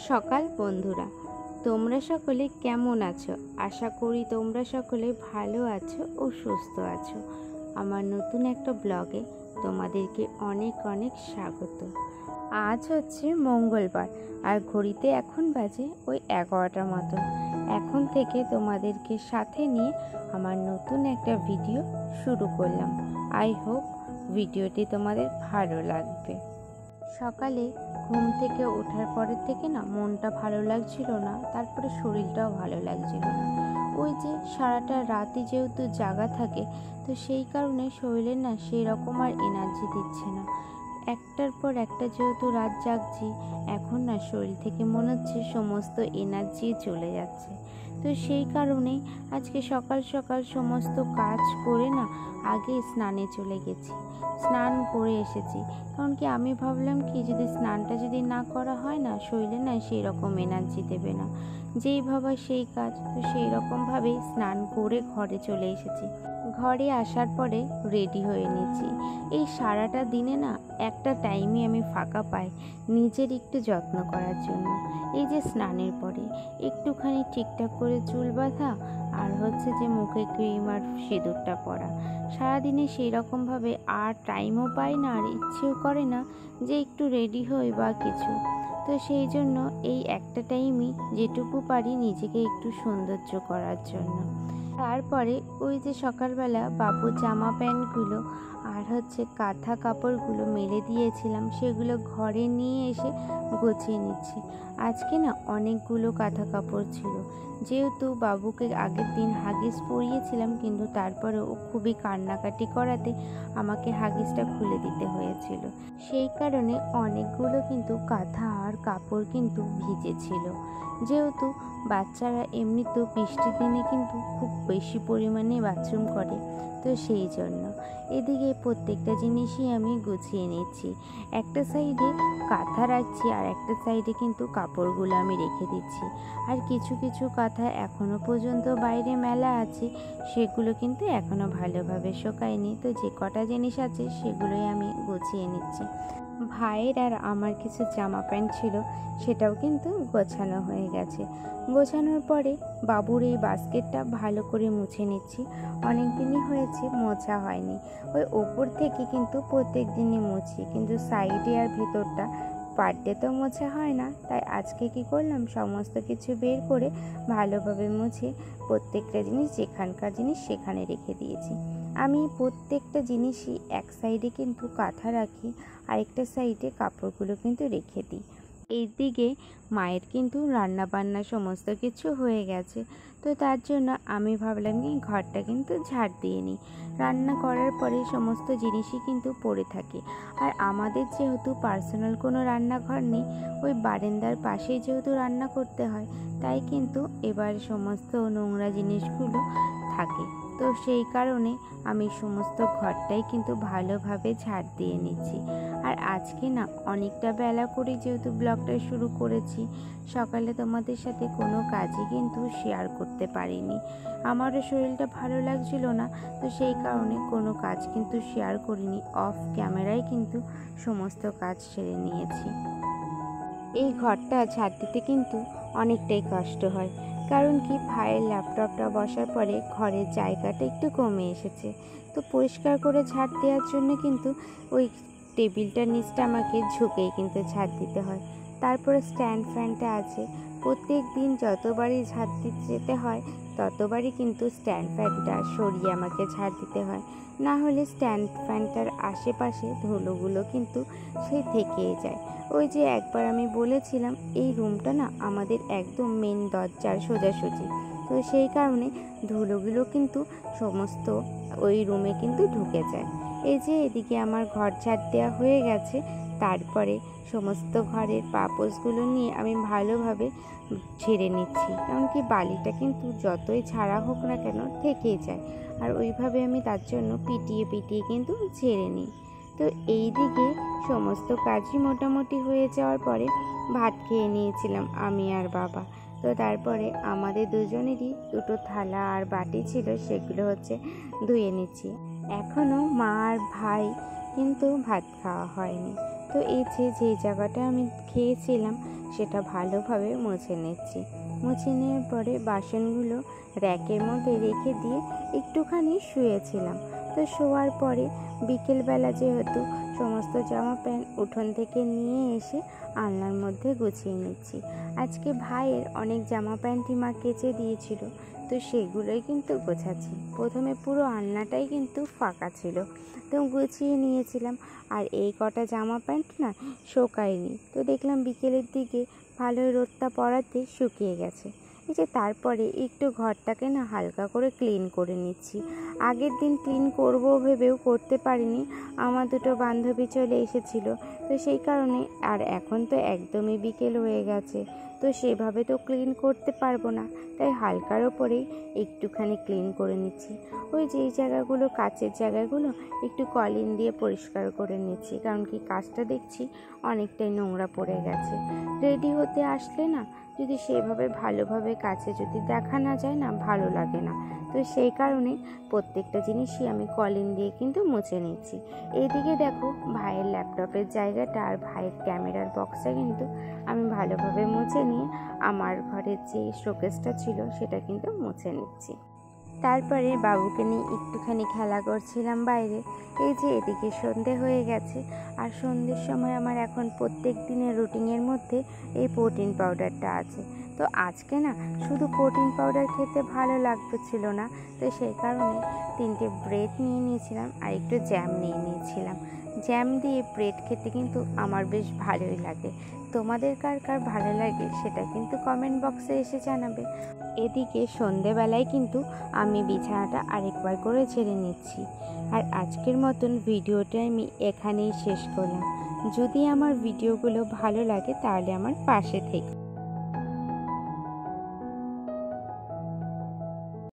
সকাল বন্ধুরা, তোমরা সকলে কেমন আছো? আশা করি তোমরা সকলে ভালো আছো ও সুস্থ আছো। আমার নতুন একটা ব্লগে তোমাদেরকে অনেক অনেক স্বাগত। আজ হচ্ছে মঙ্গলবার আর ঘড়িতে এখন বাজে ওই 11টার মতো। এখন থেকে তোমাদেরকে সাথে নিয়ে আমার নতুন একটা ভিডিও শুরু করলাম। আই হোপ ভিডিওটি তোমাদের ভালো লাগবে। সকালে ঘুম থেকে ওঠার পরের থেকে না মনটা ভালো লাগছিল না, তারপরে শরীরটাও ভালো লাগছিল না। ওই যে সারাটা রাতই যেহেতু জাগা থাকে, তো সেই কারণে শরীরে না সেই রকম আর এনার্জি দিচ্ছে না। একটার পর একটা যেহেতু রাত জাগছি, এখন না শরীর থেকে মনে হচ্ছে সমস্ত এনার্জি চলে যাচ্ছে। তো সেই কারণেই আজকে সকাল সকাল সমস্ত কাজ করে না আগে স্নানে চলে গেছি, স্নান করে এসেছি। কারণ কি আমি ভাবলাম কি যদি স্নানটা যদি না করা হয় না, শরীরে না সেই রকম এনার্জি দেবে না। যেই ভাবা সেই কাজ, তো সেই রকমভাবেই স্নান করে ঘরে চলে এসেছি। ঘরে আসার পরে রেডি হয়ে নিয়েছি। এই সারাটা দিনে না একটা টাইমই আমি ফাঁকা পাই নিজের একটু যত্ন করার জন্য। এই যে স্নানের পরে একটুখানি ঠিকঠাক করে চুল বাঁধা, আর হচ্ছে যে মুখে ক্রিম আর সিঁদুরটা পরা। সারাদিনে সেই রকমভাবে আর টাইমও পাই না, আর ইচ্ছেও করে না যে একটু রেডি হই বা কিছু। তো সেই জন্য এই একটা টাইমই যেটুকু পারি নিজেকে একটু সৌন্দর্য করার জন্য। তারপরে ওই যে সকালবেলা বাবুর জামা প্যান্টগুলো আর হচ্ছে কাঁথা কাপড়গুলো মেলে দিয়েছিলাম, সেগুলো ঘরে নিয়ে এসে গুছিয়ে নিচ্ছি। আজকে না অনেকগুলো কাঁথা কাপড় ছিল, যেহেতু বাবুকে আগের দিন হাগিস পরিয়েছিলাম, কিন্তু তারপরে ও খুবই কান্নাকাটি করাতে আমাকে হাগিসটা খুলে দিতে হয়েছিল। সেই কারণে অনেকগুলো কিন্তু কাঁথা আর কাপড় কিন্তু ভিজেছিল। যেহেতু বাচ্চারা এমনিতেও বৃষ্টির দিনে কিন্তু খুব বেশি পরিমাণে বাথরুম করে, তো সেই জন্য এদিকে প্রত্যেকটা জিনিসই আমি গুছিয়ে নিচ্ছি। একটা সাইডে কাঁথা রাখছি আর একটা সাইডে কিন্তু কাপড়গুলো আমি রেখে দিচ্ছি। আর কিছু কিছু কাঁথা এখনও পর্যন্ত বাইরে মেলা আছে, সেগুলো কিন্তু এখনও ভালোভাবে শোকায়নি। তো যে কটা জিনিস আছে সেগুলোই আমি গুছিয়ে নিচ্ছি। ভাইয়ের আর আমার কিছু জামা প্যান্ট ছিল, সেটাও কিন্তু গোছানো হয়ে গেছে। গোছানোর পরে বাবুর এই বাস্কেটটা ভালো করে মুছে নিচ্ছি। অনেক দিনই হয়েছে মোছা হয়নি। ওই ওপর থেকে কিন্তু প্রত্যেক দিনই মুছি, কিন্তু সাইডে আর ভেতরটা পার ডে তো মোছা হয় না। তাই আজকে কি করলাম, সমস্ত কিছু বের করে ভালোভাবে মুছে প্রত্যেকটা জিনিস যেখানকার জিনিস সেখানে রেখে দিয়েছি। আমি প্রত্যেকটা জিনিসই এক সাইডে কিন্তু কাঁথা রাখি, আরেকটা সাইডে কাপড়গুলো কিন্তু রেখে দিই। এইদিকে মায়ের কিন্তু রান্না বান্না সমস্ত কিছু হয়ে গেছে, তো তার জন্য আমি ভাবলাম কি ঘরটা কিন্তু ঝাড় দিয়ে নিই। রান্না করার পরে সমস্ত জিনিসই কিন্তু পড়ে থাকে। আর আমাদের যেহেতু পার্সোনাল কোনো রান্নাঘর নেই, ওই বারান্দার পাশেই যেহেতু রান্না করতে হয়, তাই কিন্তু এবার সমস্ত নোংরা জিনিসগুলো থাকে। তো সেই কারণে আমি সমস্ত ঘরটাই কিন্তু ভালোভাবে ঝাড় দিয়ে নিচ্ছি। আর আজকে না অনেকটা বেলা করে যেহেতু ব্লগটা শুরু করেছি, সকালে তোমাদের সাথে কোনো কাজই কিন্তু শেয়ার করতে পারিনি। আমারও শরীরটা ভালো লাগছিল না, তো সেই কারণে কোনো কাজ কিন্তু শেয়ার করিনি। অফ ক্যামেরায় কিন্তু সমস্ত কাজ সেরে নিয়েছি। এই ঘরটা ঝাড় দিতে কিন্তু অনেকটাই কষ্ট হয়, কারণ কি ভাইয়ের ল্যাপটপটা বসার পরে ঘরের জায়গাটা একটু কমে এসেছে। তো পরিষ্কার করে ঝাড় দেওয়ার জন্য কিন্তু ওই টেবিলটার নিচটা আমাকে ঝুঁকেই কিন্তু ঝাড় দিতে হয়। তারপরে স্ট্যান্ড ফ্যানটা আছে, প্রত্যেক দিন যতবারই ঝাড় দিতে যেতে হয় ততবারই কিন্তু স্ট্যান্ড ফ্যানটা সরিয়ে আমাকে ঝাড় দিতে হয়। না হলে স্ট্যান্ড ফ্যানটার আশেপাশে ধুলোগুলো কিন্তু সে থেকেই যায়। ওই যে একবার আমি বলেছিলাম এই রুমটা না আমাদের একদম মেন দরজার সোজাসুজি, তো সেই কারণে ধুলোগুলো কিন্তু সমস্ত ওই রুমে কিন্তু ঢুকে যায়। এই যে এদিকে আমার ঘর ঝাড় দেওয়া হয়ে গেছে, তারপরে সমস্ত ঘরের পাপোশগুলো নিয়ে আমি ভালোভাবে ঝেড়ে নিচ্ছি, কারণ কি বালিটা কিন্তু যতই ঝাড়া হোক না কেন থেকেই যায়। আর ওইভাবে আমি তার জন্য পিটিয়ে পিটিয়ে কিন্তু ঝেড়ে নিই। তো এই দিকে সমস্ত কাজই মোটামুটি হয়ে যাওয়ার পরে ভাত খেয়ে নিয়েছিলাম আমি আর বাবা। তো তারপরে আমাদের দুজনেরই দুটো থালা আর বাটি ছিল, সেগুলো হচ্ছে ধুয়ে নিচ্ছি। এখনও মা আর ভাই কিন্তু ভাত খাওয়া হয়নি, তো এই যেই জায়গাটা আমি খেয়েছিলাম সেটা ভালোভাবে মুছে নিচ্ছি। মুছে নেওয়ার পরে বাসনগুলো র্যাকের মধ্যে রেখে দিয়ে একটুখানি শুয়েছিলাম। তো শোয়ার পরে বিকেলবেলা যেহেতু সমস্ত জামা প্যান্ট উঠোন থেকে নিয়ে এসে আলনার মধ্যে গুছিয়ে নিচ্ছি। আজকে ভাইয়ের অনেক জামা প্যান্টই মা কেচে দিয়েছিল, তো সেগুলোই কিন্তু গোছাচ্ছি। প্রথমে পুরো আলনাটাই কিন্তু ফাঁকা ছিল, তো গুছিয়ে নিয়েছিলাম। আর এই কটা জামা প্যান্ট না শোকায়নি, তো দেখলাম বিকেলের দিকে ভালোই রোদটা পড়াতে শুকিয়ে গেছে। এই যে তারপরে একটু ঘরটাকে না হালকা করে ক্লিন করে নিচ্ছি। আগের দিন ক্লিন করব ভেবেও করতে পারিনি, আমার দুটো বান্ধবী চলে এসেছিল, তো সেই কারণে। আর এখন তো একদমই বিকেল হয়ে গেছে, তো সেভাবে তো ক্লিন করতে পারবো না, তাই হালকার ওপরেই একটুখানি ক্লিন করে নিচ্ছি। ওই যেই জায়গাগুলো কাচের জায়গাগুলো একটু কলিন দিয়ে পরিষ্কার করে নিচ্ছি, কারণ কি কাজটা দেখছি অনেকটাই নোংরা পড়ে গেছে। রেডি হতে আসলে না যদি সেভাবে ভালোভাবে কাছে যদি দেখা না যায় না, ভালো লাগে না। তো সেই কারণে প্রত্যেকটা জিনিসই আমি কলিন দিয়ে কিন্তু মুছে নিচ্ছি। এইদিকে দেখো ভাইয়ের ল্যাপটপের জায়গাটা আর ভাইয়ের ক্যামেরার বক্সটা কিন্তু আমি ভালোভাবে মুছে নিয়ে আমার ঘরের যে শোকেসটা ছিল সেটা কিন্তু মুছে নিচ্ছি। তারপরে বাবুকে নিয়ে একটুখানি খেলা করছিলাম বাইরে। এই যে এদিকে সন্ধে হয়ে গেছে, আর সন্ধ্যের সময় আমার এখন প্রত্যেক দিনের রুটিনের মধ্যে এই প্রোটিন পাউডারটা আছে। তো আজকে না শুধু প্রোটিন পাউডার খেতে ভালো লাগতেছিল না, তো সেই কারণে 3টে ব্রেড নিয়ে নিয়েছিলাম আর একটু জ্যাম নিয়ে নিয়েছিলাম। জ্যাম দিয়ে ব্রেড খেতে কিন্তু আমার বেশ ভালোই লাগে। তোমাদের কার কার ভালো লাগে সেটা কিন্তু কমেন্ট বক্সে এসে জানাবে। এদিকে সন্ধেবেলায় কিন্তু আমি বিছানাটা আরেকবার করে ঝেড়ে নিচ্ছি। আর আজকের মতন ভিডিওটা আমি এখানেই শেষ করলাম। যদি আমার ভিডিওগুলো ভালো লাগে তাহলে আমার পাশে থেকো।